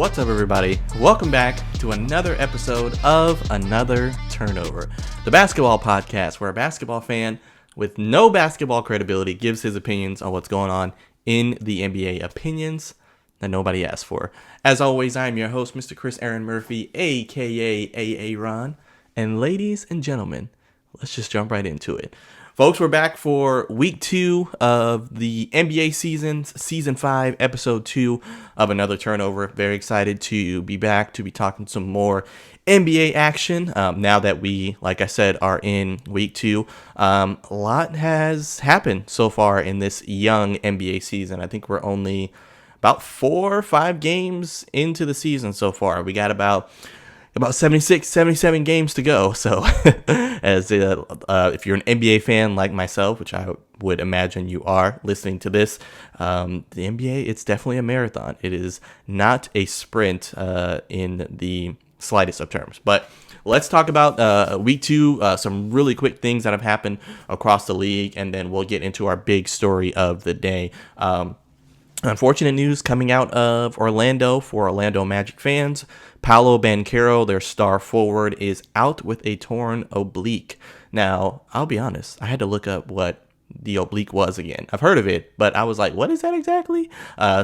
What's up, everybody? Welcome back to another episode of Another Turnover, the basketball podcast where a basketball fan with no basketball credibility gives his opinions on what's going on in the NBA, opinions that nobody asked for. As always, I'm your host, Mr. Chris Aaron Murphy, aka AA Ron, and ladies and gentlemen, let's just jump right into it. Folks, we're back for week 2 of the NBA season 5, episode 2 of Another Turnover. Very excited to be back, to be talking some more NBA action. Now that we, like I said, are in week 2, a lot has happened so far in this young NBA season. I think we're only about 4 or 5 games into the season so far. We got about 76, 77 games to go. So as if you're an NBA fan like myself, which I would imagine you are listening to this, the NBA, it's definitely a marathon. It is not a sprint in the slightest of terms. But let's talk about week 2, some really quick things that have happened across the league, and then we'll get into our big story of the day. Unfortunate news coming out of Orlando for Orlando Magic fans. Paolo Banchero, their star forward, is out with a torn oblique. Now, I'll be honest, I had to look up what the oblique was again. I've heard of it, but I was like, what is that exactly?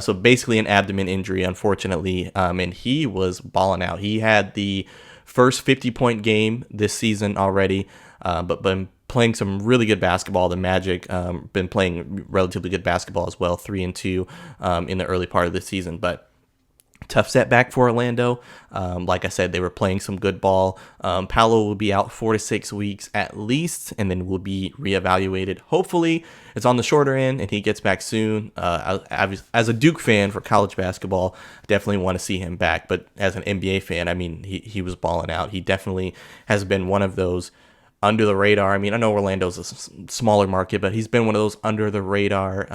So basically an abdomen injury, unfortunately, and he was balling out. He had the first 50-point game this season already, but been playing some really good basketball. The Magic been playing relatively good basketball as well, 3-2 in the early part of the season, but tough setback for Orlando. Like I said, they were playing some good ball. Paolo will be out 4 to 6 weeks at least, and then will be reevaluated. Hopefully, it's on the shorter end, and he gets back soon. As a Duke fan for college basketball, definitely want to see him back. But as an NBA fan, I mean, he was balling out. He definitely has been one of those under the radar. I mean, I know Orlando's a smaller market, but he's been one of those under the radar,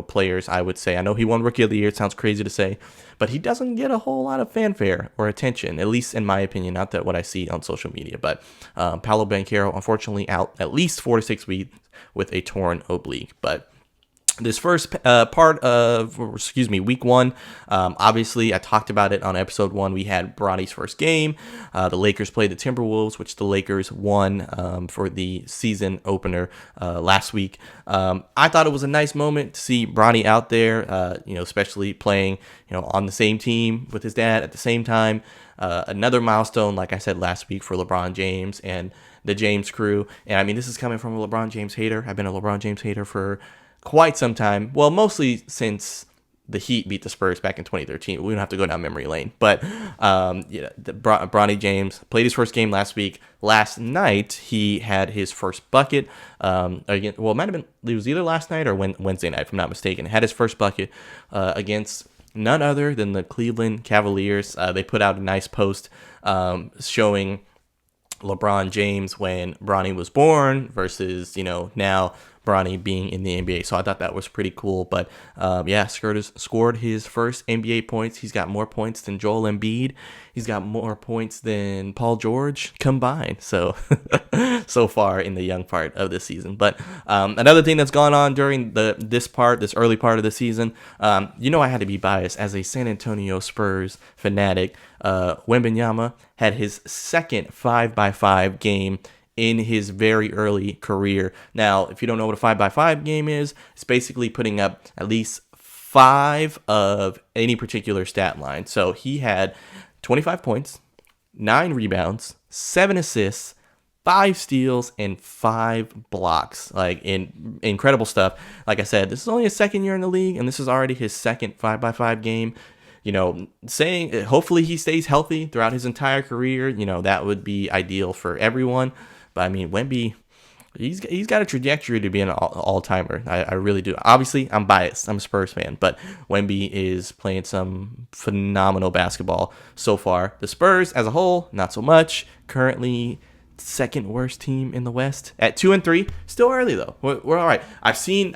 players, I would say. I know he won Rookie of the Year. It sounds crazy to say, but he doesn't get a whole lot of fanfare or attention, at least in my opinion, not that what I see on social media. But Paolo Banchero, unfortunately, out at least 4 to 6 weeks with a torn oblique. But this first part of, week 1, obviously I talked about it on episode 1. We had Bronny's first game. The Lakers played the Timberwolves, which the Lakers won for the season opener last week. I thought it was a nice moment to see Bronny out there, especially playing, on the same team with his dad at the same time. Another milestone, like I said last week, for LeBron James and the James crew. And I mean, this is coming from a LeBron James hater. I've been a LeBron James hater for quite some time. Well, mostly since the Heat beat the Spurs back in 2013. We don't have to go down memory lane. But Bronny James played his first game last week. Last night, he had his first bucket. It might have been, it was either last night or Wednesday night, if I'm not mistaken. Had his first bucket against none other than the Cleveland Cavaliers. They put out a nice post showing LeBron James when Bronny was born versus, now Bronny being in the NBA. So I thought that was pretty cool. But scored his first NBA points. He's got more points than Joel Embiid. He's got more points than Paul George combined. So far in the young part of this season. But another thing that's gone on during this early part of the season, I had to be biased as a San Antonio Spurs fanatic. Wembanyama had his second 5x5 game in his very early career. Now, if you don't know what a 5x5 game is, it's basically putting up at least 5 of any particular stat line. So he had 25 points, 9 rebounds, 7 assists, 5 steals, and 5 blocks. Incredible stuff. Like I said, this is only his second year in the league, and this is already his second 5x5 game. Saying hopefully he stays healthy throughout his entire career. That would be ideal for everyone. But I mean, Wemby, he's got a trajectory to be an all-timer. I really do. Obviously, I'm biased. I'm a Spurs fan, but Wemby is playing some phenomenal basketball so far. The Spurs as a whole, not so much. Currently, second worst team in the West at 2-3. Still early though. We're all right. I've seen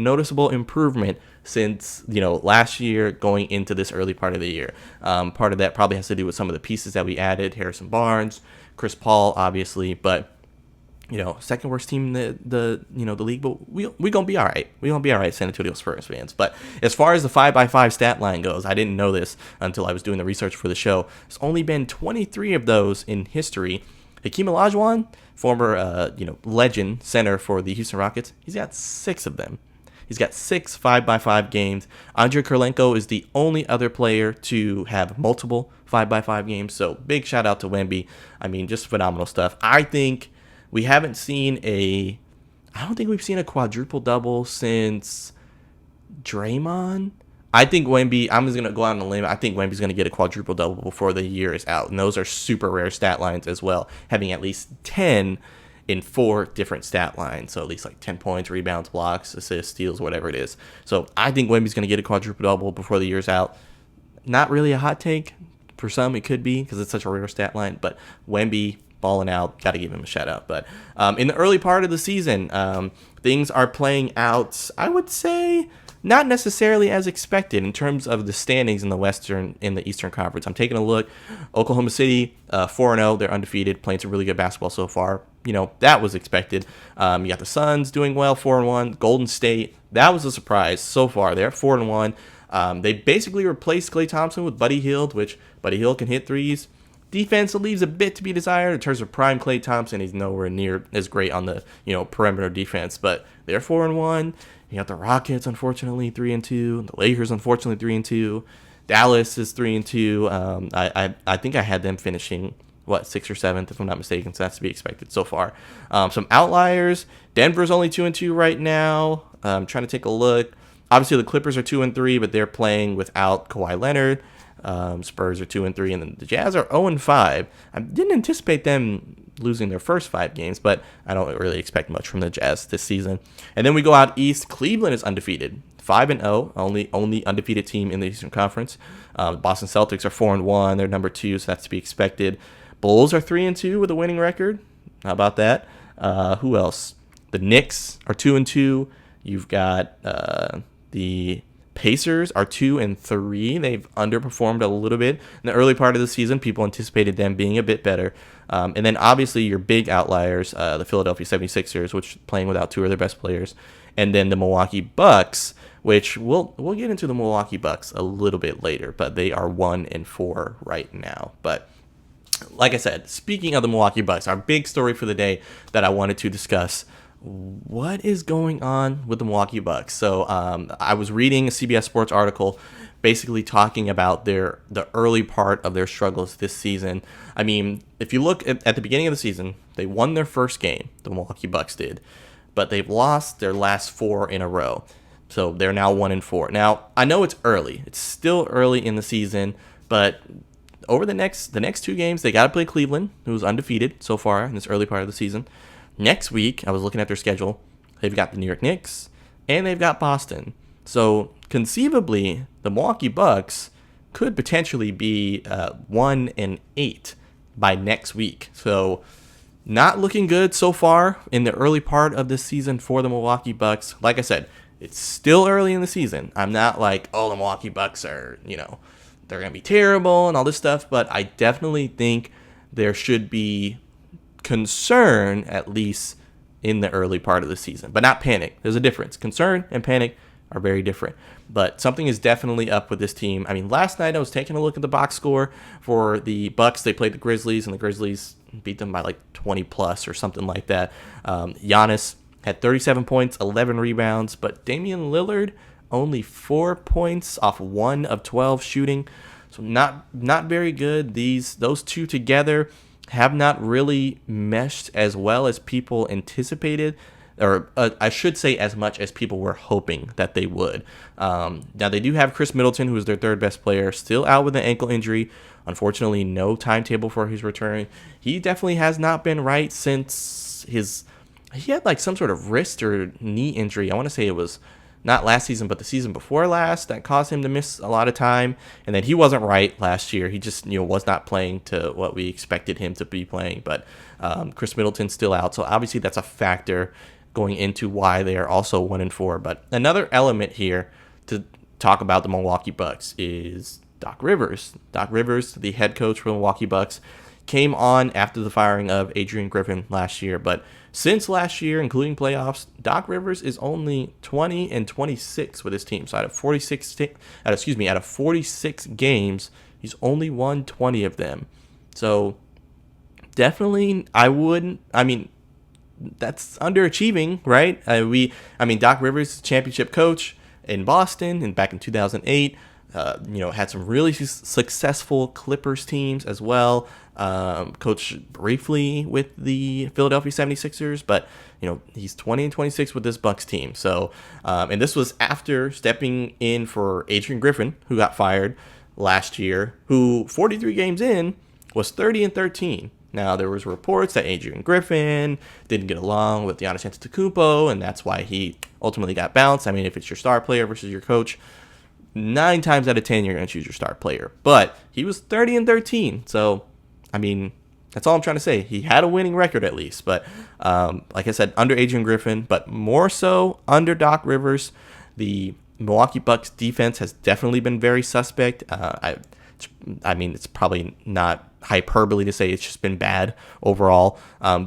noticeable improvement since last year going into this early part of the year. Part of that probably has to do with some of the pieces that we added: Harrison Barnes, Chris Paul, obviously, but second worst team in the league, but we gonna be all right. We gonna be all right, San Antonio Spurs fans. But as far as the 5x5 stat line goes, I didn't know this until I was doing the research for the show. There's only been 23 of those in history. Hakeem Olajuwon, former legend center for the Houston Rockets, he's got 6 of them. He's got 6 5x5 games. Andrei Kirilenko is the only other player to have multiple 5x5 games. So big shout out to Wemby. I mean, just phenomenal stuff. I think we haven't seen I don't think we've seen a quadruple double since Draymond. I think Wemby, I'm just going to go out on a limb. I think Wemby's going to get a quadruple double before the year is out. And those are super rare stat lines as well, having at least 10 in 4 different stat lines. So at least like 10 points, rebounds, blocks, assists, steals, whatever it is. So I think Wemby's going to get a quadruple double before the year's out. Not really a hot take. For some, it could be because it's such a rare stat line. But Wemby balling out, got to give him a shout out. But in the early part of the season, things are playing out, I would say, not necessarily as expected in terms of the standings in the Eastern Conference. I'm taking a look. Oklahoma City, 4-0. They're undefeated, playing some really good basketball so far. That was expected. You got the Suns doing well, 4-1. Golden State, that was a surprise so far. They're 4-1. They basically replaced Klay Thompson with Buddy Hield, which Buddy Hield can hit threes. Defense leaves a bit to be desired in terms of prime Klay Thompson. He's nowhere near as great on the perimeter defense, but they're 4-1. You got the Rockets, unfortunately, 3-2. The Lakers, unfortunately, 3-2. Dallas is 3-2. I think I had them finishing 6th or 7th, if I'm not mistaken. So that's to be expected so far. Some outliers. Denver's only 2-2 right now. I'm trying to take a look. Obviously, the Clippers are 2-3, but they're playing without Kawhi Leonard. Spurs are 2-3, and then the Jazz are 0-5. I didn't anticipate them losing their first 5 games, but I don't really expect much from the Jazz this season. And then we go out east. Cleveland is undefeated, 5-0, only undefeated team in the Eastern Conference. Boston Celtics are 4-1. They're number 2, so that's to be expected. Bulls are 3-2 with a winning record. How about that? Who else? The Knicks are 2-2. You've got the Pacers are 2-3. They've underperformed a little bit in the early part of the season. People anticipated them being a bit better. And then obviously your big outliers, the Philadelphia 76ers, which playing without 2 of their best players. And then the Milwaukee Bucks, which we'll get into the Milwaukee Bucks a little bit later, but they are 1-4 right now. But like I said, speaking of the Milwaukee Bucks, our big story for the day that I wanted to discuss, what is going on with the Milwaukee Bucks? So I was reading a CBS Sports article basically talking about the early part of their struggles this season. I mean, if you look at the beginning of the season, they won their first game, the Milwaukee Bucks did, but they've lost their last 4 in a row. So they're now 1-4. Now, I know it's early. It's still early in the season, but over the next 2 games, they got to play Cleveland, who's undefeated so far in this early part of the season. Next week, I was looking at their schedule. They've got the New York Knicks, and they've got Boston. So conceivably, the Milwaukee Bucks could potentially be 1-8 by next week. So not looking good so far in the early part of this season for the Milwaukee Bucks. Like I said, it's still early in the season. I'm not like, oh, the Milwaukee Bucks are, they're going to be terrible and all this stuff. But I definitely think there should be concern, at least in the early part of the season, but not panic. There's a difference. Concern and panic are very different, but something is definitely up with this team. I mean, last night I was taking a look at the box score for the Bucks. They played the Grizzlies, and the Grizzlies beat them by like 20 plus or something like that. Giannis had 37 points, 11 rebounds, but Damian Lillard only 4 points off 1 of 12 shooting. So not very good. Those two together have not really meshed as well as people anticipated, or I should say as much as people were hoping that they would. Now, they do have Chris Middleton, who is their 3rd best player, still out with an ankle injury. Unfortunately, no timetable for his return. He definitely has not been right since he had like some sort of wrist or knee injury. I want to say it was not last season, but the season before last, that caused him to miss a lot of time. And then he wasn't right last year. He just, was not playing to what we expected him to be playing. But Chris Middleton's still out. So obviously that's a factor going into why they are also 1-4. But another element here to talk about the Milwaukee Bucks is Doc Rivers. Doc Rivers, the head coach for the Milwaukee Bucks. came on after the firing of Adrian Griffin last year. But since last year, including playoffs, Doc Rivers is only 20-26 with his team. So out of 46 games, he's only won 20 of them. So definitely, that's underachieving, right? Doc Rivers, championship coach in Boston and back in 2008. Had some really successful Clippers teams as well. Coached briefly with the Philadelphia 76ers, but he's 20-26 with this Bucks team. So, and this was after stepping in for Adrian Griffin, who got fired last year, who 43 games in was 30-13. Now, there was reports that Adrian Griffin didn't get along with Giannis Antetokounmpo, and that's why he ultimately got bounced. I mean, if it's your star player versus your coach, 9 times out of 10, you're going to choose your star player. But he was 30-13, so, that's all I'm trying to say. He had a winning record at least, but like I said, under Adrian Griffin, but more so under Doc Rivers, the Milwaukee Bucks defense has definitely been very suspect. It's probably not hyperbole to say it's just been bad overall.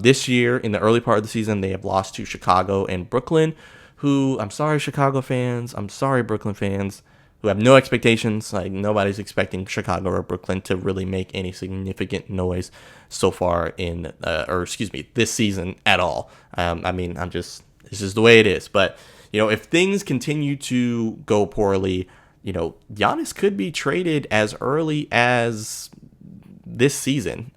This year, in the early part of the season, they have lost to Chicago and Brooklyn, who, I'm sorry, Chicago fans, I'm sorry, Brooklyn fans, who have no expectations. Like, nobody's expecting Chicago or Brooklyn to really make any significant noise so far this season at all. It's just the way it is. But, if things continue to go poorly, Giannis could be traded as early as this season.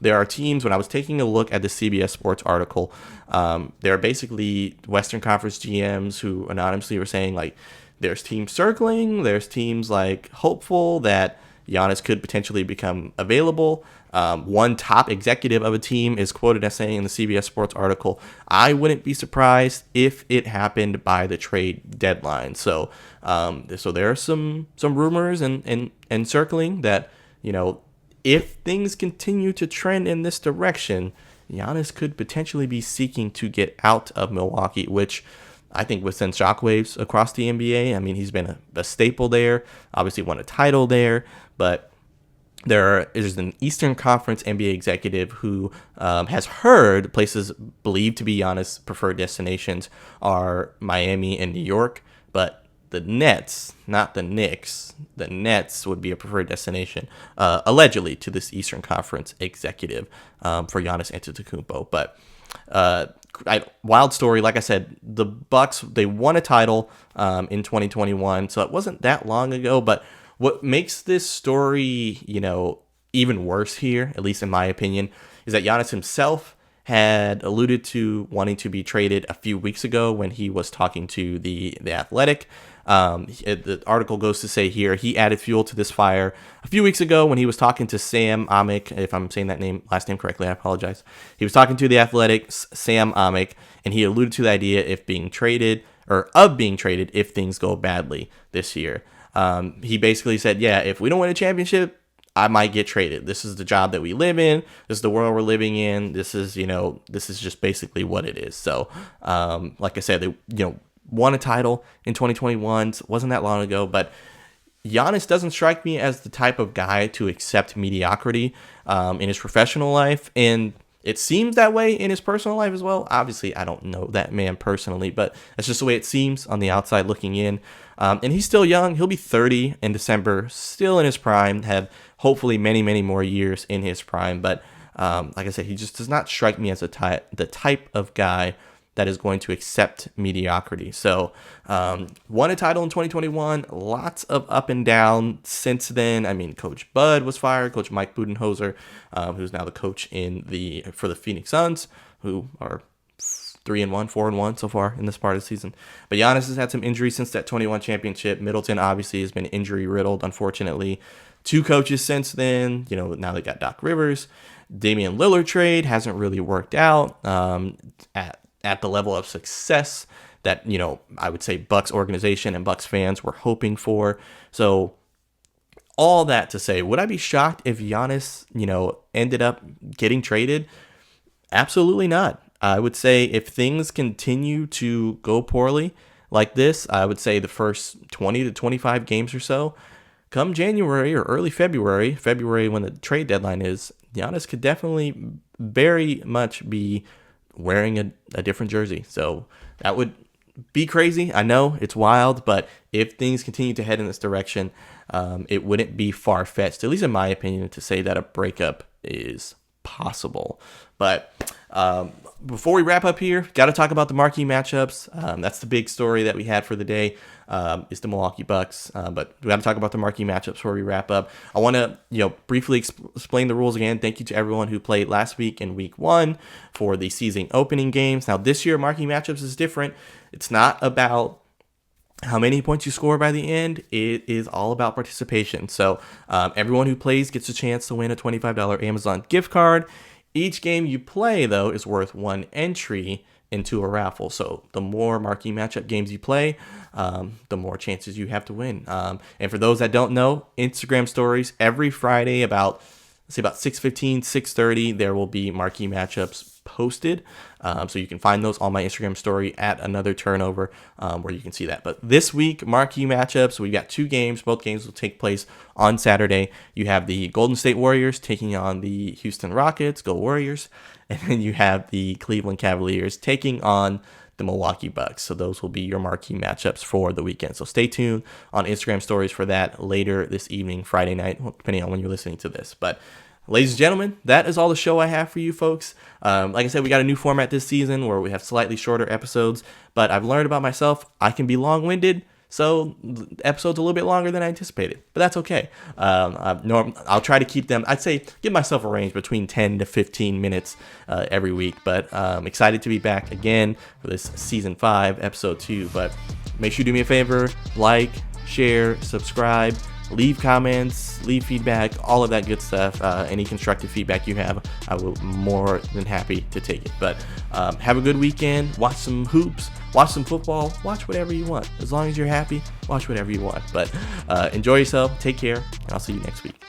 There are teams, when I was taking a look at the CBS Sports article, there are basically Western Conference GMs who anonymously were saying, like, there's teams circling, there's teams, like, hopeful that Giannis could potentially become available. One top executive of a team is quoted as saying in the CBS Sports article, "I wouldn't be surprised if it happened by the trade deadline." So there are some rumors and circling that, if things continue to trend in this direction, Giannis could potentially be seeking to get out of Milwaukee, which I think would send shockwaves across the NBA. He's been a staple there, obviously won a title there, but there's an Eastern Conference NBA executive who has heard places believed to be Giannis' preferred destinations are Miami and New York, but the Nets, not the Knicks, the Nets would be a preferred destination, allegedly, to this Eastern Conference executive for Giannis Antetokounmpo. But wild story, like I said, the Bucks, they won a title in 2021, so it wasn't that long ago. But what makes this story, even worse here, at least in my opinion, is that Giannis himself had alluded to wanting to be traded a few weeks ago when he was talking to the Athletic. The article goes to say here, he added fuel to this fire a few weeks ago when he was talking to Sam Amick. If I'm saying that last name correctly, I apologize. He was talking to the Athletic's Sam Amick, and he alluded to the idea of being traded if things go badly this year. He basically said, yeah, if we don't win a championship, I might get traded. This is the job that we live in. This is the world we're living in. This is just basically what it is. So, like I said, they, won a title in 2021. So it wasn't that long ago, but Giannis doesn't strike me as the type of guy to accept mediocrity in his professional life, and it seems that way in his personal life as well. Obviously, I don't know that man personally, but that's just the way it seems on the outside looking in. And he's still young. He'll be 30 in December, still in his prime, have hopefully many, many more years in his prime. But like I said, he just does not strike me as the type of guy that is going to accept mediocrity. So won a title in 2021, lots of up and down since then. Coach Bud was fired, Coach Mike Budenholzer, who's now the coach for the Phoenix Suns, who are 3-1, 4-1 so far in this part of the season. But Giannis has had some injuries since that 21 championship. Middleton obviously has been injury riddled, unfortunately. 2 coaches since then. Now they got Doc Rivers. Damian Lillard trade hasn't really worked out at the level of success that, I would say Bucks organization and Bucks fans were hoping for. So all that to say, would I be shocked if Giannis, ended up getting traded? Absolutely not. I would say if things continue to go poorly like this, I would say the first 20 to 25 games or so, come January or early February when the trade deadline is, Giannis could definitely very much be wearing a different jersey. So that would be crazy. I know it's wild, but if things continue to head in this direction, it wouldn't be far-fetched, at least in my opinion, to say that a breakup is possible. But before we wrap up here, got to talk about the marquee matchups. That's the big story that we had for the day, is the Milwaukee Bucks. But we got to talk about the marquee matchups before we wrap up. I want to briefly explain the rules again. Thank you to everyone who played last week in week 1 for the season opening games. Now this year, marquee matchups is different. It's not about how many points you score by the end. It is all about participation. So everyone who plays gets a chance to win a $25 Amazon gift card. Each game you play, though, is worth 1 entry into a raffle. So the more marquee matchup games you play, the more chances you have to win. And for those that don't know, Instagram stories every Friday about 6:15, 6:30, there will be marquee matchups posted. So you can find those on my Instagram story at Another Turnover, where you can see that. But this week, marquee matchups, we got 2 games. Both games will take place on Saturday. You have the Golden State Warriors taking on the Houston Rockets, go Warriors. And then you have the Cleveland Cavaliers taking on the Milwaukee Bucks. So those will be your marquee matchups for the weekend. So stay tuned on Instagram stories for that later this evening, Friday night, depending on when you're listening to this. But ladies and gentlemen, that is all the show I have for you folks. Like I said, we got a new format this season where we have slightly shorter episodes, but I've learned about myself, I can be long-winded, so the episode's a little bit longer than I anticipated, but that's okay. I'll try to keep them, I'd say, give myself a range between 10 to 15 minutes every week, but I'm excited to be back again for this season 5, episode 2, but make sure you do me a favor, like, share, subscribe, leave comments, leave feedback, all of that good stuff. Any constructive feedback you have, I will be more than happy to take it. But have a good weekend. Watch some hoops. Watch some football. Watch whatever you want. As long as you're happy, watch whatever you want. But enjoy yourself. Take care. And I'll see you next week.